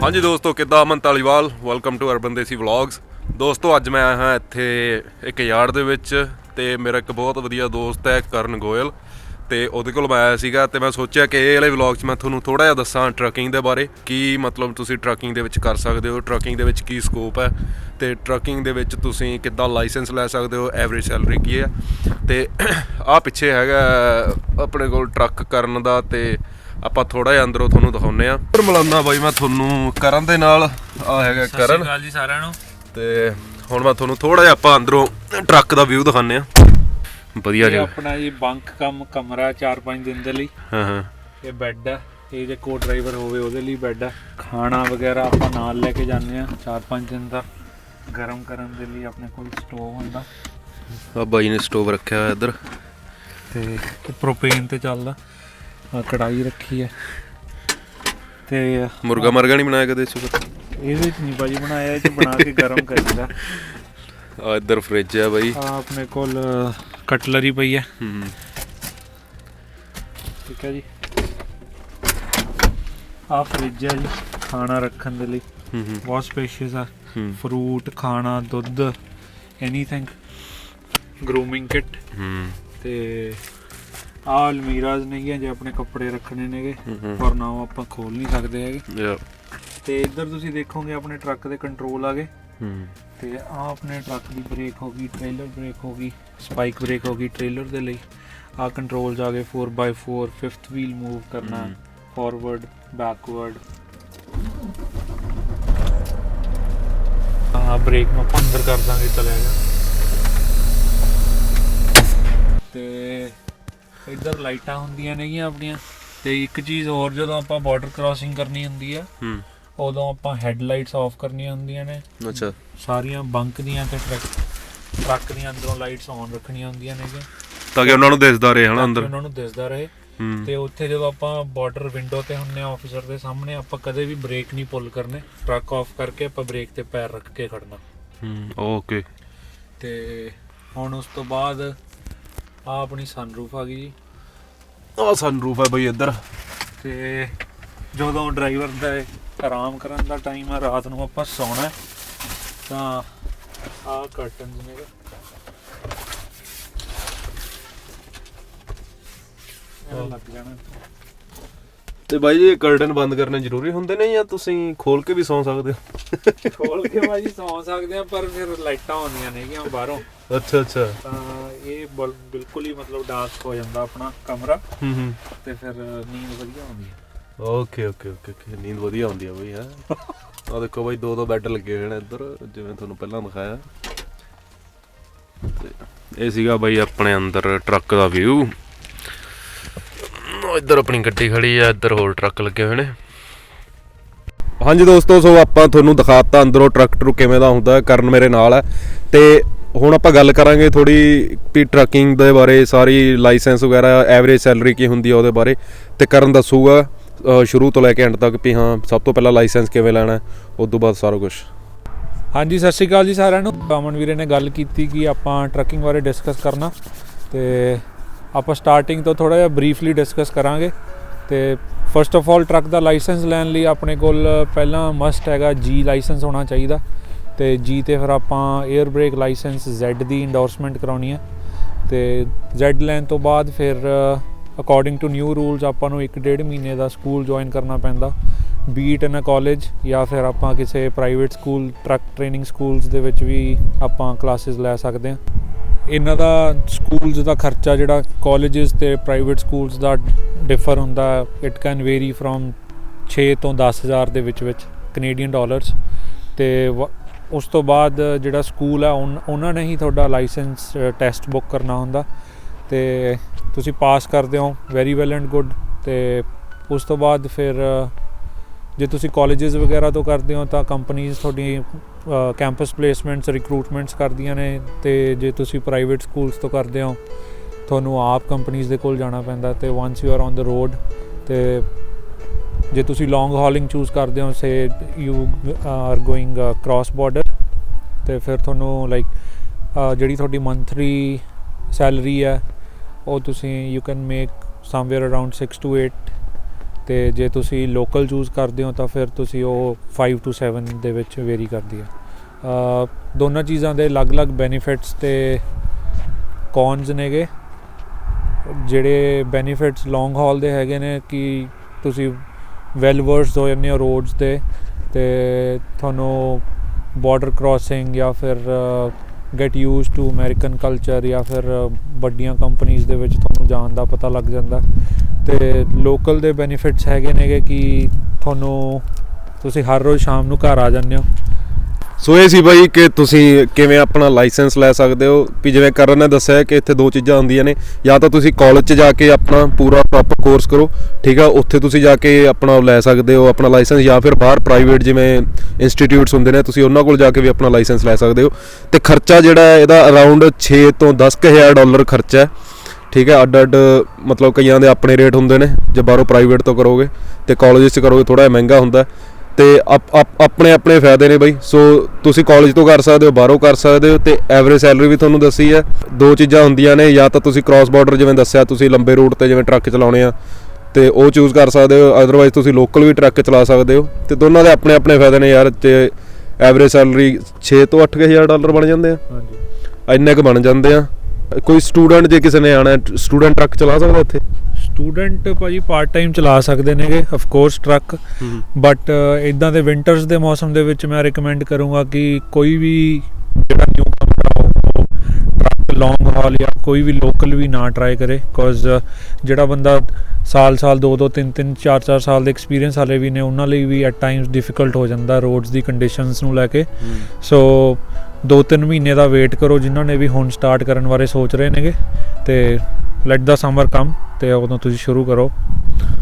हाँ जी दोस्तों, किद्दां अमन Dhaliwal, welcome to urban देसी व्लॉग्स। दोस्तों अज मैं आया हाँ इत्थे एक यार्ड दे विच ते मेरा एक बहुत वधिया दोस्त है करण गोयल, ते ਉਹਦੇ ਕੋਲ ਮੈਂ ਆਇਆ ਸੀਗਾ ਤੇ ਮੈਂ ਸੋਚਿਆ ਕਿ ਇਹ ਵਾਲੇ ਵਲੌਗ 'ਚ ਮੈਂ ਤੁਹਾਨੂੰ ਥੋੜ੍ਹਾ ਜਿਹਾ ਦੱਸਾਂ ਟਰੱਕਿੰਗ ਦੇ ਬਾਰੇ, ਕੀ ਮਤਲਬ ਤੁਸੀਂ ਟਰੱਕਿੰਗ ਦੇ ਵਿੱਚ ਕਰ ਸਕਦੇ ਹੋ, ਟਰੱਕਿੰਗ ਦੇ ਵਿੱਚ ਕੀ ਸਕੋਪ ਹੈ ਤੇ ਟਰੱਕਿੰਗ ਦੇ ਵਿੱਚ ਤੁਸੀਂ ਕਿੱਦਾਂ ਲਾਇਸੈਂਸ ਲੈ ਸਕਦੇ ਹੋ, ਐਵਰੇਜ ਸੈਲਰੀ ਕੀ ਹੈ। ਤੇ ਆਹ ਪਿੱਛੇ ਹੈਗਾ ਆਪਣੇ ਕੋਲ ਟਰੱਕ ਕਰਨ ਦਾ, ਤੇ ਆਪਾਂ ਥੋੜਾ ਜਿਹਾ ਅੰਦਰੋਂ ਤੁਹਾਨੂੰ ਦਿਖਾਉਂਦੇ ਆ। ਮਿਲਾਉਂਦਾ ਬਾਈ ਮੈਂ ਤੁਹਾਨੂੰ ਕਰਨ ਦੇ ਨਾਲ, ਆ ਹੈਗਾ ਕਰਨ। ਸਤਿ ਸ਼੍ਰੀ ਅਕਾਲ ਜੀ ਸਾਰਿਆਂ ਨੂੰ। ਤੇ ਹੁਣ ਮੈਂ ਤੁਹਾਨੂੰ ਥੋੜਾ ਜਿਹਾ ਆਪਾਂ ਅੰਦਰੋਂ ਟਰੱਕ ਦਾ ਵਿਊ ਦਿਖਾਉਂਦੇ ਆ। ਵਧੀਆ ਜੀ ਆਪਣਾ ਜੀ ਬੰਕ ਕਮਰਾ 4-5 ਦਿਨ ਦੇ ਲਈ। ਹਾਂ ਇਹ ਬੈੱਡ ਆ, ਇਹ ਜੇ ਕੋ ਡਰਾਈਵਰ ਹੋਵੇ ਉਹਦੇ ਲਈ ਬੈੱਡ ਆ। ਖਾਣਾ ਵਗੈਰਾ ਆਪਾਂ ਨਾਲ ਲੈ ਕੇ ਜਾਂਦੇ ਆ 4-5 ਦਿਨ ਦਾ। ਗਰਮ ਕਰਨ ਦੇ ਲਈ ਆਪਣੇ ਕੋਲ ਸਟੋਵ ਹੁੰਦਾ। ਆ ਬਾਈ ਨੇ ਸਟੋਵ ਰੱਖਿਆ ਹੋਇਆ ਇੱਧਰ, ਤੇ ਪ੍ਰੋਪੇਨ ਤੇ ਚੱਲਦਾ। ਕੜਾਈ ਰੱਖੀ ਹੈ ਤੇ ਮੁਰਗਾ ਨਹੀਂ ਬਣਾਇਆ ਕਦੇ ਇਸ ਵਕਤ? ਇਹਦੇ ਵਿੱਚ ਨਹੀਂ ਭਾਜੀ ਬਣਾਇਆ, ਇਹ 'ਚ ਬਣਾ ਕੇ ਗਰਮ ਕਰੀਦਾ। ਆ ਇੱਧਰ ਫ੍ਰਿਜ ਹੈ ਬਾਈ। ਆ ਆਪਣੇ ਕੋਲ ਕਟਲਰੀ ਪਈ ਹੈ। ਠੀਕ ਹੈ ਜੀ। ਆ ਫ੍ਰਿਜ ਹੈ ਜੀ ਖਾਣਾ ਰੱਖਣ ਦੇ ਲਈ, ਬਹੁਤ ਸਪੇਸ਼ੀਅਸ ਆ। ਫਰੂਟ, ਖਾਣਾ, ਦੁੱਧ, ਐਨੀਥਿੰਗ। Grooming kit. ਤੇ ਆ ਅਲਮੀਰਾਜ਼ ਨਹੀਂ ਹੈ ਜੇ ਆਪਣੇ ਕੱਪੜੇ ਰੱਖਣੇ ਨੇਗੇ, ਪਰ ਨਾ ਉਹ ਆਪਾਂ ਖੋਲ ਨਹੀਂ ਸਕਦੇ ਹੈਗੇ। ਤੇ ਇੱਧਰ ਤੁਸੀਂ ਦੇਖੋਗੇ ਆਪਣੇ ਟਰੱਕ ਦੇ ਕੰਟਰੋਲ ਆ ਗਏ। ਤੇ ਆ ਆਪਣੇ ਟਰੱਕ ਦੀ ਬ੍ਰੇਕ ਹੋ ਗਈ, ਟ੍ਰੇਲਰ ਬ੍ਰੇਕ ਹੋ ਗਈ, ਸਪਾਈਕ ਬ੍ਰੇਕ ਹੋ ਗਈ ਟ੍ਰੇਲਰ ਦੇ ਲਈ। ਆ ਕੰਟਰੋਲਸ ਆ ਗਏ 4x4, 5th ਵੀਲ ਮੂਵ ਕਰਨਾ, ਫਾਰਵਰਡ, ਬੈਕਵਰਡ। ਆ ਬ੍ਰੇਕ ਨੂੰ ਆਪਾਂ ਅੰਦਰ ਕਰ ਦਾਂਗੇ, ਚਲੇਗਾ। ਤੇ ਇੱਧਰ ਲਾਈਟਾਂ ਹੁੰਦੀਆਂ ਨੇਗੀਆਂ ਆਪਣੀਆਂ। ਤੇ ਇੱਕ ਚੀਜ਼ ਹੋਰ, ਜਦੋਂ ਆਪਾਂ ਬਾਰਡਰ ਕ੍ਰਾਸਿੰਗ ਕਰਨੀ ਹੁੰਦੀ ਆ ਉਦੋਂ ਆਪਾਂ ਹੈਡਲਾਈਟਸ ਆਫ ਕਰਨੀਆਂ ਹੁੰਦੀਆਂ ਨੇ। ਅੱਛਾ। ਸਾਰੀਆਂ ਬੰਕ ਦੀਆਂ ਤੇ ਟਰੱਕ ਦੀਆਂ ਅੰਦਰੋਂ ਲਾਈਟਸ ਆਨ ਰੱਖਣੀਆਂ ਹੁੰਦੀਆਂ ਨੇ ਤਾਂ ਕਿ ਉਹਨਾਂ ਨੂੰ ਦਿਸਦਾ ਰਹੇ ਹਨਾ ਅੰਦਰ, ਉਹਨਾਂ ਨੂੰ ਦਿਸਦਾ ਰਹੇ। ਤੇ ਉੱਥੇ ਜਦੋਂ ਆਪਾਂ ਬਾਰਡਰ ਵਿੰਡੋ ਤੇ ਹੁੰਨੇ ਆ ਆਫੀਸਰ ਦੇ ਸਾਹਮਣੇ, ਆਪਾਂ ਕਦੇ ਵੀ ਬ੍ਰੇਕ ਨਹੀਂ ਪੁੱਲ ਕਰਨੇ। ਟਰੱਕ ਆਫ ਕਰਕੇ ਆਪਾਂ ਬ੍ਰੇਕ ਤੇ ਪੈਰ ਰੱਖ ਕੇ ਖੜਨਾ। ਓਕੇ। ਤੇ ਹੁਣ ਉਸ ਤੋਂ ਬਾਅਦ ਆ ਆਪਣੀ ਸਨਰੂਫ ਆ ਗਈ ਜੀ। ਆ ਸਨਰੂਫ ਹੈ ਬਈ ਇੱਧਰ। ਤੇ ਜਦੋਂ ਡਰਾਈਵਰ ਦਾ ਆਰਾਮ ਕਰਨ ਦਾ ਟਾਈਮ ਆ, ਰਾਤ ਨੂੰ ਆਪਾਂ ਸੌਣਾ, ਤਾਂ ਆਹ ਕਰਟਨਸ ਨੇ ਲੱਗ ਜਾਣਾ। ਤੇ ਬਾਈ ਜੀ ਕਰਟਨ ਬੰਦ ਕਰਨੇ ਜ਼ਰੂਰੀ ਹੁੰਦੇ ਨੇ ਜਾਂ ਤੁਸੀਂ ਖੋਲ ਕੇ ਵੀ ਸੌਂ ਸਕਦੇ ਹੋ? ਖੋਲ ਕੇ ਭਾਜੀ ਸੌਂ ਸਕਦੇ ਆ, ਪਰ ਫਿਰ ਲਾਈਟਾਂ ਆਉਂਦੀਆਂ ਨੇਗੀਆਂ ਬਾਹਰੋਂ। ਅੱਛਾ ਅੱਛਾ। ਤਾਂ ਇਹ ਬਿਲਕੁਲ ਹੀ ਮਤਲਬ ਡਾਰਕ ਹੋ ਜਾਂਦਾ ਆਪਣਾ ਕਮਰਾ। ਤੇ ਫਿਰ ਨੀਂਦ ਵਧੀਆ ਆਉਂਦੀ ਹੈ। ਓਕੇ ਓਕੇ ਓਕੇ ਓਕੇ, ਨੀਂਦ ਵਧੀਆ ਆਉਂਦੀ ਆ ਬਈ। ਹੈ ਆ ਦੇਖੋ ਬਾਈ, ਦੋ ਬੈੱਡ ਲੱਗੇ ਹੋਏ ਨੇ ਇੱਧਰ, ਜਿਵੇਂ ਤੁਹਾਨੂੰ ਪਹਿਲਾਂ ਦਿਖਾਇਆ। ਤੇ ਇਹ ਸੀਗਾ ਬਾਈ ਆਪਣੇ ਅੰਦਰ ਟਰੱਕ ਦਾ ਵਿਊ। ਇੱਧਰ ਆਪਣੀ ਗੱਡੀ ਖੜੀ ਆ, ਇੱਧਰ ਹੋਰ ਟਰੱਕ ਲੱਗੇ ਹੋਏ ਨੇ। ਹਾਂਜੀ ਦੋਸਤੋ, ਸੋ ਆਪਾਂ ਤੁਹਾਨੂੰ ਦਿਖਾਤਾ ਅੰਦਰੋਂ ਟਰੱਕ ਟਰੁੱਕ ਕਿਵੇਂ ਦਾ ਹੁੰਦਾ। ਕਰਨ ਮੇਰੇ ਨਾਲ ਹੈ। ਤੇ ਹੁਣ ਆਪਾਂ ਗੱਲ ਕਰਾਂਗੇ ਥੋੜ੍ਹੀ ਵੀ ਟਰੱਕਿੰਗ ਦੇ ਬਾਰੇ, ਸਾਰੀ ਲਾਇਸੈਂਸ ਵਗੈਰਾ, ਐਵਰੇਜ ਸੈਲਰੀ ਕੀ ਹੁੰਦੀ ਆ ਉਹਦੇ ਬਾਰੇ। ਤੇ ਕਰਨ ਦੱਸੂਗਾ ਸ਼ੁਰੂ ਤੋਂ ਲੈ ਕੇ ਐਂਡ ਤੱਕ ਵੀ ਹਾਂ ਸਭ ਤੋਂ ਪਹਿਲਾਂ ਲਾਇਸੈਂਸ ਕਿਵੇਂ ਲੈਣਾ, ਉਸ ਤੋਂ ਬਾਅਦ ਸਾਰਾ ਕੁਛ। ਹਾਂਜੀ, ਸਤਿ ਸ਼੍ਰੀ ਅਕਾਲ ਜੀ ਸਾਰਿਆਂ ਨੂੰ। ਅਮਨ ਵੀਰੇ ਨੇ ਗੱਲ ਕੀਤੀ ਕਿ ਆਪਾਂ ਟਰੱਕਿੰਗ ਬਾਰੇ ਡਿਸਕਸ ਕਰਨਾ, ਤੇ ਆਪਾਂ ਸਟਾਰਟਿੰਗ ਤੋਂ ਥੋੜ੍ਹਾ ਜਿਹਾ ਬਰੀਫਲੀ ਡਿਸਕਸ ਕਰਾਂਗੇ। ਤੇ ਫਸਟ ਆਫ ਆਲ ਟਰੱਕ ਦਾ ਲਾਇਸੈਂਸ ਲੈਣ ਲਈ ਆਪਣੇ ਕੋਲ ਪਹਿਲਾਂ ਮਸਟ ਹੈਗਾ ਜੀ ਲਾਇਸੈਂਸ ਹੋਣਾ ਚਾਹੀਦਾ। ਤੇ ਜੀ ਤੇ ਫਿਰ ਆਪਾਂ 에ਅਰ ਬ੍ਰੇਕ ਲਾਇਸੈਂਸ Z ਦੀ ਇੰਡੋਰਸਮੈਂਟ ਕਰਾਉਣੀ ਹੈ। ਤੇ Z ਲੈਣ ਤੋਂ ਬਾਅਦ ਫਿਰ ਅਕੋਰਡਿੰਗ ਟੂ ਨਿਊ ਰੂਲਸ ਆਪਾਂ ਨੂੰ 1-1.5 ਮਹੀਨੇ ਦਾ ਸਕੂਲ ਜੁਆਇਨ ਕਰਨਾ ਪੈਂਦਾ, ਬੀਟ ਇਨ ਅ ਕਾਲਜ ਜਾਂ ਫਿਰ ਆਪਾਂ ਕਿਸੇ private school, truck training schools ਦੇ ਵਿੱਚ ਵੀ ਆਪਾਂ ਕਲਾਸਿਸ ਲੈ ਸਕਦੇ ਹਾਂ। ਇਹਨਾਂ ਦਾ ਸਕੂਲਸ ਦਾ ਖਰਚਾ ਜਿਹੜਾ ਕਾਲਜਿਸ ਅਤੇ ਪ੍ਰਾਈਵੇਟ ਸਕੂਲਸ ਦਾ ਡਿਫਰ ਹੁੰਦਾ। ਇਟ ਕੈਨ ਵੇਰੀ ਫਰੋਮ 6 ਤੋਂ 10,000 ਦੇ ਵਿੱਚ ਕੈਨੇਡੀਅਨ ਡਾਲਰਸ। ਅਤੇ ਉਸ ਤੋਂ ਬਾਅਦ ਜਿਹੜਾ ਸਕੂਲ ਆ ਉਹਨਾਂ ਨੇ ਹੀ ਤੁਹਾਡਾ ਲਾਇਸੈਂਸ ਟੈਸਟ ਬੁੱਕ ਕਰਨਾ ਹੁੰਦਾ, ਅਤੇ ਤੁਸੀਂ ਪਾਸ ਕਰਦੇ ਹੋ ਵੈਰੀ ਵੈਲ ਐਂਡ ਗੁੱਡ। ਅਤੇ ਉਸ ਤੋਂ ਬਾਅਦ ਫਿਰ ਜੇ ਤੁਸੀਂ ਕਾਲਜਿਸ ਵਗੈਰਾ ਤੋਂ ਕਰਦੇ ਹੋ ਤਾਂ ਕੰਪਨੀਜ਼ ਤੁਹਾਡੀ ਕੈਂਪਸ ਪਲੇਸਮੈਂਟਸ, ਰਿਕਰੂਟਮੈਂਟਸ ਕਰਦੀਆਂ ਨੇ। ਅਤੇ ਜੇ ਤੁਸੀਂ ਪ੍ਰਾਈਵੇਟ ਸਕੂਲਸ ਤੋਂ ਕਰਦੇ ਹੋ ਤੁਹਾਨੂੰ ਆਪ ਕੰਪਨੀਜ਼ ਦੇ ਕੋਲ ਜਾਣਾ ਪੈਂਦਾ। ਅਤੇ ones you are on the road, ਅਤੇ ਜੇ ਤੁਸੀਂ ਲੌਂਗ ਹੌਲਿੰਗ ਚੂਜ਼ ਕਰਦੇ ਹੋ, ਸੇ you are going cross border, ਅਤੇ ਫਿਰ ਤੁਹਾਨੂੰ ਲਾਈਕ ਜਿਹੜੀ ਤੁਹਾਡੀ ਮੰਥਲੀ ਸੈਲਰੀ ਹੈ ਉਹ ਤੁਸੀਂ you can make somewhere around 6 to 8 ਤੇ ਜੇ ਤੁਸੀਂ ਲੋਕਲ ਚੂਜ਼ ਕਰਦੇ ਹੋ ਤਾਂ ਫਿਰ ਤੁਸੀਂ ਉਹ 5 to 7 ਦੇ ਵਿੱਚ ਵੇਰੀ ਕਰਦੀ ਹੈ। ਦੋਨਾਂ ਚੀਜ਼ਾਂ ਦੇ ਅਲੱਗ-ਅਲੱਗ ਬੈਨੀਫਿਟਸ ਤੇ ਕੌਨਸ ਨੇਗੇ। ਜਿਹੜੇ ਬੈਨੀਫਿਟਸ ਲੌਂਗ ਹਾਲ ਦੇ ਹੈਗੇ ਨੇ ਕਿ ਤੁਸੀਂ ਵੈਲ ਵਰਸਡ ਹੋ ਜਾਂਦੇ ਹੋ ਰੋਡਸ 'ਤੇ ਅਤੇ ਤੁਹਾਨੂੰ ਬਾਰਡਰ ਕ੍ਰੋਸਿੰਗ ਜਾਂ ਫਿਰ get used to American culture ਜਾਂ ਫਿਰ ਵੱਡੀਆਂ ਕੰਪਨੀਜ਼ ਦੇ ਵਿੱਚ ਤੁਹਾਨੂੰ ਜਾਣ ਦਾ ਪਤਾ ਲੱਗ ਜਾਂਦਾ। ਅਤੇ ਲੋਕਲ ਦੇ ਬੈਨੀਫਿਟਸ ਹੈਗੇ ਨੇਗੇ ਕਿ ਤੁਸੀਂ ਹਰ ਰੋਜ਼ ਸ਼ਾਮ ਨੂੰ ਘਰ ਆ ਜਾਂਦੇ ਹੋ। ਸੋ ਇਹ ਸੀ ਬਾਈ ਕਿ ਤੁਸੀਂ ਕਿਵੇਂ ਆਪਣਾ ਲਾਇਸੈਂਸ ਲੈ ਸਕਦੇ ਹੋ। ਵੀ ਜਿਵੇਂ ਕਰਨ ਨੇ ਦੱਸਿਆ ਕਿ ਇੱਥੇ ਦੋ ਚੀਜ਼ਾਂ ਹੁੰਦੀਆਂ ਨੇ, ਜਾਂ ਤਾਂ ਤੁਸੀਂ ਕਾਲਜ 'ਚ ਜਾ ਕੇ ਆਪਣਾ ਪੂਰਾ ਪ੍ਰੋਪਰ ਕੋਰਸ ਕਰੋ, ਠੀਕ ਆ, ਉੱਥੇ ਤੁਸੀਂ ਜਾ ਕੇ ਆਪਣਾ ਲੈ ਸਕਦੇ ਹੋ ਆਪਣਾ ਲਾਇਸੈਂਸ, ਜਾਂ ਫਿਰ ਬਾਹਰ ਪ੍ਰਾਈਵੇਟ ਜਿਵੇਂ ਇੰਸਟੀਟਿਊਟਸ ਹੁੰਦੇ ਨੇ ਤੁਸੀਂ ਉਹਨਾਂ ਕੋਲ ਜਾ ਕੇ ਵੀ ਆਪਣਾ ਲਾਇਸੈਂਸ ਲੈ ਸਕਦੇ ਹੋ। ਅਤੇ ਖਰਚਾ ਜਿਹੜਾ ਹੈ ਇਹਦਾ ਅਰਾਊਂਡ 6 ਤੋਂ 10,000 ਡਾਲਰ ਖਰਚਾ ਹੈ, ਠੀਕ ਹੈ। ਅੱਡ ਮਤਲਬ ਕਈਆਂ ਦੇ ਆਪਣੇ ਰੇਟ ਹੁੰਦੇ ਨੇ ਜੇ ਬਾਹਰੋਂ ਪ੍ਰਾਈਵੇਟ ਤੋਂ ਕਰੋਗੇ, ਅਤੇ ਕਾਲਜ 'ਚ ਕਰੋਗੇ ਥੋੜ੍ਹਾ ਜਿਹਾ ਮਹਿੰਗਾ ਹੁੰਦਾ। ਅਤੇ ਆਪਣੇ ਆਪਣੇ ਫਾਇਦੇ ਨੇ ਬਾਈ। ਸੋ ਤੁਸੀਂ ਕਾਲਜ ਤੋਂ ਕਰ ਸਕਦੇ ਹੋ, ਬਾਹਰੋਂ ਕਰ ਸਕਦੇ ਹੋ, ਅਤੇ ਐਵਰੇਜ ਸੈਲਰੀ ਵੀ ਤੁਹਾਨੂੰ ਦੱਸੀ ਹੈ। ਦੋ ਚੀਜ਼ਾਂ ਹੁੰਦੀਆਂ ਨੇ, ਜਾਂ ਤਾਂ ਤੁਸੀਂ ਕ੍ਰਾਸ ਬਾਰਡਰ ਜਿਵੇਂ ਦੱਸਿਆ ਤੁਸੀਂ ਲੰਬੇ ਰੂਟ 'ਤੇ ਜਿਵੇਂ ਟਰੱਕ ਚਲਾਉਣੇ ਆ ਅਤੇ ਉਹ ਚੂਜ਼ ਕਰ ਸਕਦੇ ਹੋ, ਅਦਰਵਾਈਜ਼ ਤੁਸੀਂ ਲੋਕਲ ਵੀ ਟਰੱਕ ਚਲਾ ਸਕਦੇ ਹੋ। ਅਤੇ ਦੋਨਾਂ ਦੇ ਆਪਣੇ ਆਪਣੇ ਫਾਇਦੇ ਨੇ ਯਾਰ। ਅਤੇ ਐਵਰੇਜ ਸੈਲਰੀ 6 ਤੋਂ 8,000 ਡਾਲਰ ਬਣ ਜਾਂਦੇ ਆ, ਇੰਨੇ ਕੁ ਬਣ ਜਾਂਦੇ ਆ। ਕੋਈ ਸਟੂਡੈਂਟ ਜੇ ਕਿਸੇ ਨੇ ਆਉਣਾ, ਸਟੂਡੈਂਟ ਟਰੱਕ ਚਲਾ ਸਕਦਾ ਇੱਥੇ? ਸਟੂਡੈਂਟ ਭਾਜੀ ਪਾਰਟ ਟਾਈਮ ਚਲਾ ਸਕਦੇ ਨੇਗੇ ਆਫ ਕੋਰਸ ਟਰੱਕ, ਬਟ ਇੱਦਾਂ ਦੇ ਵਿੰਟਰਸ ਦੇ ਮੌਸਮ ਦੇ ਵਿੱਚ ਮੈਂ ਰਿਕਮੈਂਡ ਕਰੂੰਗਾ ਕਿ ਕੋਈ ਵੀ ਜਿਹੜਾ ਨਿਊ ਕਮਰ ਆ ਉਹ ਟਰੱਕ ਲੌਂਗ ਹਾਲ ਜਾਂ ਕੋਈ ਵੀ ਲੋਕਲ ਵੀ ਨਾ ਟਰਾਈ ਕਰੇ। ਬਿਕੋਜ਼ ਜਿਹੜਾ ਬੰਦਾ ਸਾਲ 2-2 3-3 4-4 ਸਾਲ ਦੇ ਐਕਸਪੀਰੀਅੰਸ ਵਾਲੇ ਵੀ ਨੇ ਉਹਨਾਂ ਲਈ ਵੀ ਐਟ ਟਾਈਮਸ ਡਿਫਿਕਲਟ ਹੋ ਜਾਂਦਾ ਰੋਡਸ ਦੀ ਕੰਡੀਸ਼ਨਸ ਨੂੰ ਲੈ ਕੇ। ਸੋ 2-3 ਮਹੀਨੇ ਦਾ ਵੇਟ ਕਰੋ ਜਿਨ੍ਹਾਂ ਨੇ ਵੀ ਹੁਣ ਸਟਾਰਟ ਕਰਨ ਬਾਰੇ ਸੋਚ ਰਹੇ ਨੇਗੇ, ਅਤੇ ਲੈਟ ਦਾ ਸਮਰ ਕਮ ਅਤੇ ਉਦੋਂ ਤੁਸੀਂ ਸ਼ੁਰੂ ਕਰੋ।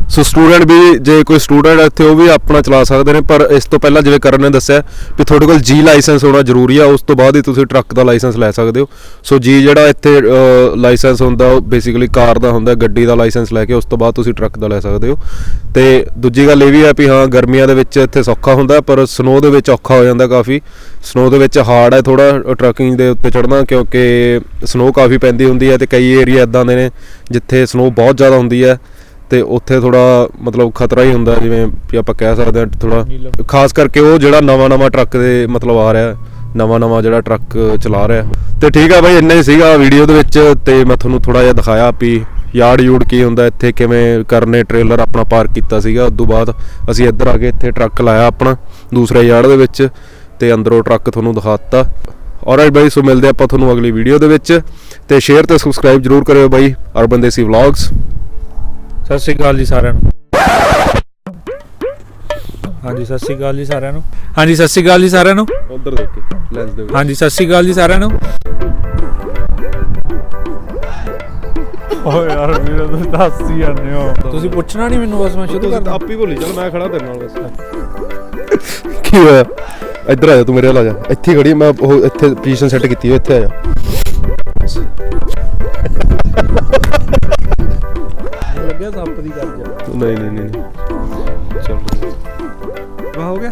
ਸੋ ਸਟੂਡੈਂਟ ਵੀ, ਜੇ ਕੋਈ ਸਟੂਡੈਂਟ ਇੱਥੇ ਉਹ ਵੀ ਆਪਣਾ ਚਲਾ ਸਕਦੇ ਨੇ, ਪਰ ਇਸ ਤੋਂ ਪਹਿਲਾਂ ਜਿਵੇਂ ਕਰਨ ਨੇ ਦੱਸਿਆ ਵੀ ਤੁਹਾਡੇ ਕੋਲ ਜੀ ਲਾਇਸੈਂਸ ਹੋਣਾ ਜ਼ਰੂਰੀ ਆ, ਉਸ ਤੋਂ ਬਾਅਦ ਹੀ ਤੁਸੀਂ ਟਰੱਕ ਦਾ ਲਾਇਸੈਂਸ ਲੈ ਸਕਦੇ ਹੋ। ਸੋ ਜੀ ਜਿਹੜਾ ਇੱਥੇ ਲਾਇਸੈਂਸ ਹੁੰਦਾ ਉਹ ਬੇਸਿਕਲੀ ਕਾਰ ਦਾ ਹੁੰਦਾ, ਗੱਡੀ ਦਾ ਲਾਇਸੈਂਸ ਲੈ ਕੇ ਉਸ ਤੋਂ ਬਾਅਦ ਤੁਸੀਂ ਟਰੱਕ ਦਾ ਲੈ ਸਕਦੇ ਹੋ। ਅਤੇ ਦੂਜੀ ਗੱਲ ਇਹ ਵੀ ਹੈ ਵੀ ਹਾਂ ਗਰਮੀਆਂ ਦੇ ਵਿੱਚ ਇੱਥੇ ਸੌਖਾ ਹੁੰਦਾ, ਪਰ ਸਨੋ ਦੇ ਵਿੱਚ ਔਖਾ ਹੋ ਜਾਂਦਾ ਕਾਫੀ। ਸਨੋ ਦੇ ਵਿੱਚ ਹਾਰਡ ਹੈ ਥੋੜ੍ਹਾ ਟਰੱਕਿੰਗ ਦੇ ਉੱਤੇ ਚੜ੍ਹਨਾ, ਕਿਉਂਕਿ ਸਨੋ ਕਾਫੀ ਪੈਂਦੀ ਹੁੰਦੀ ਹੈ, ਅਤੇ ਕਈ ਏਰੀਆ ਇੱਦਾਂ ਦੇ ਨੇ ਜਿੱਥੇ ਸਨੋ ਬਹੁਤ ਜ਼ਿਆਦਾ ਹੁੰਦੀ ਹੈ, ਅਤੇ ਉੱਥੇ ਥੋੜ੍ਹਾ ਮਤਲਬ ਖਤਰਾ ਹੀ ਹੁੰਦਾ, ਜਿਵੇਂ ਵੀ ਆਪਾਂ ਕਹਿ ਸਕਦੇ ਹਾਂ ਥੋੜ੍ਹਾ, ਖਾਸ ਕਰਕੇ ਉਹ ਜਿਹੜਾ ਨਵਾਂ ਟਰੱਕ ਦੇ ਮਤਲਬ ਆ ਰਿਹਾ, ਨਵਾਂ ਜਿਹੜਾ ਟਰੱਕ ਚਲਾ ਰਿਹਾ। ਅਤੇ ਠੀਕ ਆ ਬਾਈ, ਇੰਨਾ ਹੀ ਸੀਗਾ ਵੀਡੀਓ ਦੇ ਵਿੱਚ, ਅਤੇ ਮੈਂ ਤੁਹਾਨੂੰ ਥੋੜ੍ਹਾ ਜਿਹਾ ਦਿਖਾਇਆ ਵੀ ਯਾਰਡ ਯੂਡ ਕੀ ਹੁੰਦਾ ਇੱਥੇ, ਕਿਵੇਂ ਕਰਨੇ ਟ੍ਰੇਲਰ ਆਪਣਾ ਪਾਰਕ ਕੀਤਾ ਸੀਗਾ। ਉਸ ਤੋਂ ਬਾਅਦ ਅਸੀਂ ਇੱਧਰ ਆ ਕੇ ਇੱਥੇ ਟਰੱਕ ਲਾਇਆ ਆਪਣਾ ਦੂਸਰੇ ਯਾਰਡ ਦੇ ਵਿੱਚ, ਅਤੇ ਅੰਦਰੋਂ ਟਰੱਕ ਤੁਹਾਨੂੰ ਦਿਖਾ ਦਿੱਤਾ। ਔਲਰਾਈਟ ਬਾਈ, ਸੋ ਮਿਲਦੇ ਆਪਾਂ ਤੁਹਾਨੂੰ ਅਗਲੀ ਵੀਡੀਓ ਦੇ ਵਿੱਚ, ਅਤੇ ਸ਼ੇਅਰ ਅਤੇ ਸਬਸਕ੍ਰਾਈਬ ਜ਼ਰੂਰ ਕਰਿਓ ਬਾਈ ਅਰਬਨ ਦੇਸੀ ਵਲੌਗਸ। ਸਤਿ ਸ਼੍ਰੀ ਅਕਾਲ ਜੀ ਸਾਰਿਆਂ ਨੂੰ। ਹਾਂਜੀ ਸਤਿ ਸ਼੍ਰੀ ਅਕਾਲ ਜੀ ਸਾਰਿਆਂ ਨੂੰ। ਹਾਂਜੀ ਸਤਿ ਸ਼੍ਰੀ ਅਕਾਲ ਜੀ ਸਾਰਿਆਂ ਨੂੰ। ਉੱਧਰ ਦੇਖ ਕੇ ਲੈਂਸ ਦੇ ਵਿੱਚ। ਹਾਂਜੀ ਸਤਿ ਸ਼੍ਰੀ ਅਕਾਲ ਜੀ ਸਾਰਿਆਂ ਨੂੰ। ਓ ਯਾਰ ਵੀਰੇ ਤੁਸੀਂ ਦੱਸ ਹੀ ਜਾਂਦੇ ਹੋ, ਤੁਸੀਂ ਪੁੱਛਣਾ ਨਹੀਂ ਮੈਨੂੰ, ਬਸ ਮੈਂ ਸ਼ੁਰੂ ਕਰਦਾ। ਆਪ ਹੀ ਬੋਲੀ ਚੱਲ, ਮੈਂ ਖੜਾ ਤੇਰੇ ਨਾਲ ਬਸ। ਕੀ ਹੋਇਆ? ਇੱਧਰ ਆ ਜਾ, ਤੂੰ ਮੇਰੇ ਨਾਲ ਆ ਜਾ, ਇੱਥੇ ਖੜੀ ਮੈਂ ਉਹ ਇੱਥੇ ਪੋਜੀਸ਼ਨ ਸੈੱਟ ਕੀਤੀ, ਇੱਥੇ ਆ ਜਾ। ਲੱਗਿਆ ਸੱਪ ਦੀ ਗੱਲ ਜਾ। ਨਹੀਂ ਚੱਲ ਹੋ ਗਿਆ।